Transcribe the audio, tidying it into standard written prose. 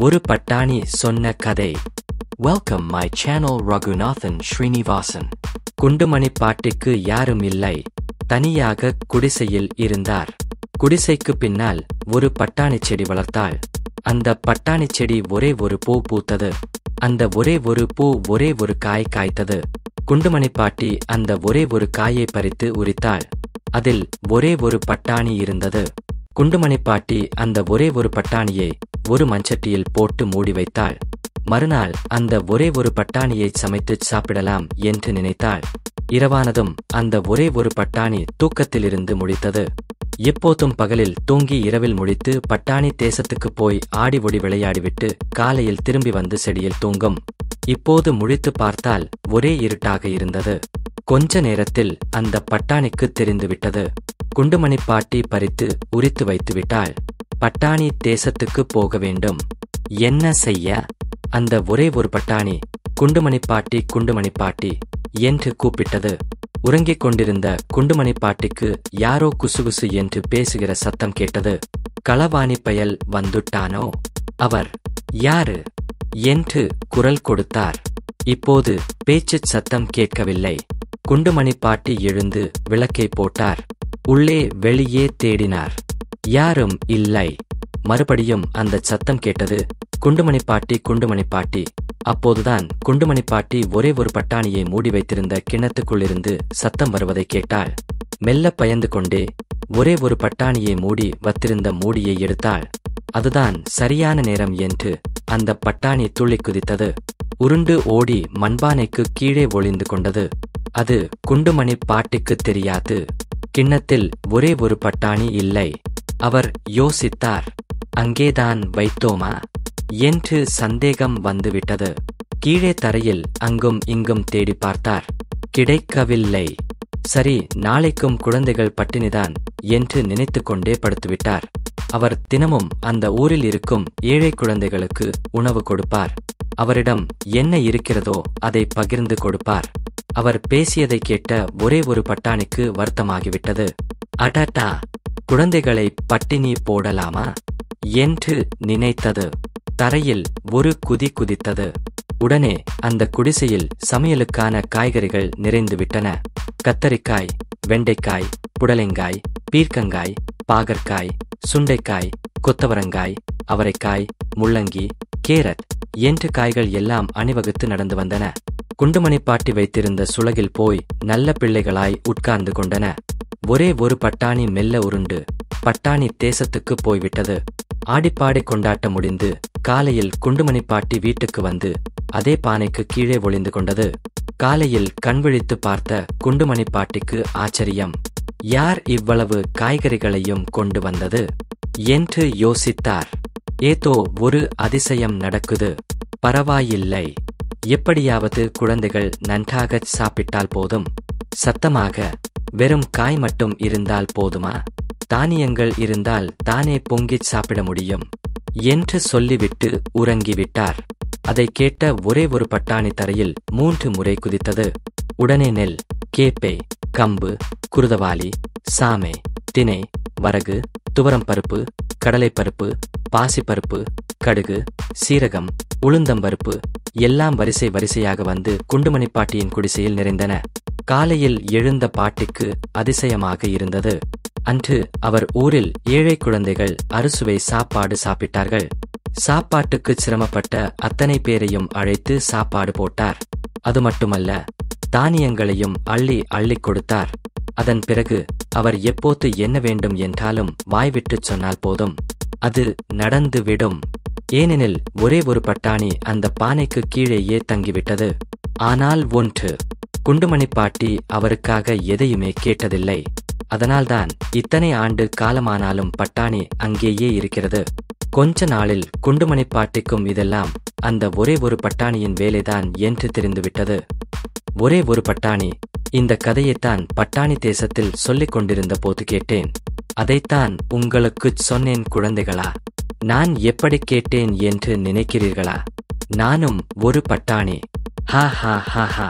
ஒரு பட்டாணி சொன்ன கதை. Welcome my channel Raghunathan Srinivasan. குண்டுமணி பாட்டிக்கு யாரும் இல்லை. தனியாக குடிசையில் இருந்தார். குடிசைக்கு பின்னால் ஒரு பட்டாணி செடி வளர்த்தாள். அந்த பட்டாணி செடி ஒரே ஒரு பூ பூத்தது. அந்த ஒரே ஒரு பூ ஒரே ஒரு காய் காய்த்தது. குண்டுமணி பாட்டி அந்த ஒரே ஒரு காயை பறித்து உரித்தாள். அதில் ஒரே ஒரு பட்டாணி இருந்தது. குண்டுமணி பாட்டி அந்த ஒரே ஒரு பட்டாணியை ஒரு மண்சட்டியில் போட்டு மூடி வைத்தாள். மறுநாள் அந்த ஒரே ஒரு பட்டாணியை சமைத்து சாப்பிடலாம் என்று நினைத்தாள். இரவானதும் அந்த ஒரே ஒரு பட்டாணி தூக்கத்திலிருந்து முழித்தது. எப்போதும் பகலில் தூங்கி இரவில் முழித்து பட்டாணி தேசத்துக்குப் போய் ஆடி ஒடி விளையாடிவிட்டு காலையில் திரும்பி வந்து செடியில் தூங்கும். இப்போது முழித்து பார்த்தால் ஒரே இருட்டாக இருந்தது. கொஞ்ச நேரத்தில் அந்த பட்டாணிக்கு தெரிந்துவிட்டது. குண்டுமணி பாட்டி பறித்து உரித்து வைத்துவிட்டாள். பட்டாணி தேசத்துக்கு போக வேண்டும். என்ன செய்ய? அந்த ஒரே ஒரு பட்டாணி குண்டுமணி பாட்டி என்று கூப்பிட்டது. உறங்கிக் கொண்டிருந்த குண்டுமணி பாட்டிக்கு யாரோ குசுகுசு என்று பேசுகிற சத்தம் கேட்டது. களவாணி பயல் வந்துட்டானோ? அவர் யாரு என்று குரல் கொடுத்தார். இப்போது பேச்சுச் சத்தம் கேட்கவில்லை. குண்டுமணி பாட்டி எழுந்து விளக்கை போட்டார். உள்ளே வெளியே தேடினார். யாரும் இல்லை. மறுபடியும் அந்த சத்தம் கேட்டது. குண்டுமணி பாட்டி. அப்போதுதான் குண்டுமணி பாட்டி ஒரே ஒரு பட்டாணியை மூடி வைத்திருந்த கிணத்துக்குள்ளிருந்து சத்தம் வருவதை கேட்டாள். மெல்ல பயந்து கொண்டே ஒரே ஒரு பட்டாணியை மூடி வத்திருந்த மூடியை எடுத்தாள். அதுதான் சரியான நேரம் என்று அந்த பட்டாணி துள்ளி குதித்தது. உருண்டு ஓடி மண்பானைக்கு கீழே ஒளிந்து கொண்டது. அது குண்டுமணி பாட்டிக்கு தெரியாது. கிண்ணத்தில் ஒரே ஒரு பட்டாணி இல்லை. அவர் யோசித்தார். அங்கேதான் வைத்தோமா என்று சந்தேகம் வந்துவிட்டது. கீழே தரையில் அங்கும் இங்கும் தேடி பார்த்தார். கிடைக்கவில்லை. சரி, நாளைக்கும் குழந்தைகள் பட்டினிதான் என்று நினைத்துக்கொண்டே படுத்துவிட்டார். அவர் தினமும் அந்த ஊரில் இருக்கும் ஏழை குழந்தைகளுக்கு உணவு கொடுப்பார். அவரிடம் என்ன இருக்கிறதோ அதை பகிர்ந்து கொடுப்பார். அவர் பேசியதை கேட்ட ஒரே ஒரு பட்டாணிக்கு வருத்தமாகிவிட்டது. அடடா, குழந்தைகளை பட்டினி போடலாமா என்று நினைத்தது. தரையில் ஒரு குதி குதித்தது. உடனே அந்த குடிசையில் சமையலுக்கான காய்கறிகள் நிறைந்துவிட்டன. கத்தரிக்காய், வெண்டைக்காய், புடலங்காய், பீர்க்கங்காய், பாகற்காய், சுண்டைக்காய், கொத்தவரங்காய், அவரைக்காய், முள்ளங்கி, கேரட் என்று காய்கள் எல்லாம் அணிவகுத்து நடந்து வந்தன. குண்டுமணி பாட்டி வைத்திருந்த சுளகில் போய் நல்ல பிள்ளைகளாய் உட்கார்ந்து கொண்டன. ஒரே ஒரு பட்டாணி மெல்ல உருண்டு பட்டாணி தேசத்துக்கு போய்விட்டது. ஆடிப்பாடி கொண்டாட்டம் முடிந்து காலையில் குண்டுமணி பாட்டி வீட்டுக்கு வந்து அதே பானைக்கு கீழே ஒளிந்து கொண்டது. காலையில் கண்விழித்து பார்த்த குண்டுமணி பாட்டிக்கு ஆச்சரியம். யார் இவ்வளவு காய்கறிகளையும் கொண்டு வந்தது என்று யோசித்தார். ஏதோ ஒரு அதிசயம் நடக்குது. பரவாயில்லை, எப்படியாவது குழந்தைகள் நன்றாகச் சாப்பிட்டால் போதும். சத்தமாக வெறும் காய் மட்டும் இருந்தால் போதுமா? தானியங்கள் இருந்தால் தானே பொங்கிச் சாப்பிட முடியும் என்று சொல்லிவிட்டு உறங்கிவிட்டார். அதை கேட்ட ஒரே ஒரு பட்டாணி தரையில் 3 முறை குதித்தது. உடனே நெல், கேப்பை, கம்பு, குருதவாளி, சாமை, தினை, வரகு, துவரம்பருப்பு, கடலைப்பருப்பு, பாசிப்பருப்பு, கடுகு, சீரகம், உளுந்தம்பருப்பு எல்லாம் வரிசை வரிசையாக வந்து குண்டுமணி பாட்டியின் குடிசையில் நிறைந்தன. காலையில் எழுந்த பாட்டிக்கு அதிசயமாக இருந்தது. அன்று அவர் ஊரில் ஏழை குழந்தைகள் அறுசுவை சாப்பாடு சாப்பிட்டார்கள். சாப்பாட்டுக்கு சிரமப்பட்ட அத்தனை பேரையும் அழைத்து சாப்பாடு போட்டார். அது மட்டுமல்ல, தானியங்களையும் அள்ளி அள்ளிக் கொடுத்தார். அதன் பிறகு அவர் எப்போது என்ன வேண்டும் என்றாலும் வாய்விட்டுச் சொன்னால் போதும், அது நடந்துவிடும். ஏனெனில் ஒரே ஒரு பட்டாணி அந்த பானைக்கு கீழேயே தங்கிவிட்டது. ஆனால் ஒன்று, குண்டுமணி பாட்டி அவருக்காக எதையுமே கேட்டதில்லை. அதனால்தான் இத்தனை ஆண்டு காலமானாலும் பட்டாணி அங்கேயே இருக்கிறது. கொஞ்ச நாளில் குண்டுமணி பாட்டிக்கும் இதெல்லாம் அந்த ஒரே ஒரு பட்டாணியின் வேலைதான் என்று தெரிந்துவிட்டது. ஒரே ஒரு பட்டாணி. இந்த கதையைத்தான் பட்டாணி தேசத்தில் சொல்லிக் கொண்டிருந்த போது கேட்டேன். அதைத்தான் உங்களுக்குச் சொன்னேன் குழந்தைகளா. நான் எப்படி கேட்டேன் என்று நினைக்கிறீர்களா? நானும் ஒரு பட்டாணி. ஹா ஹா ஹா ஹா.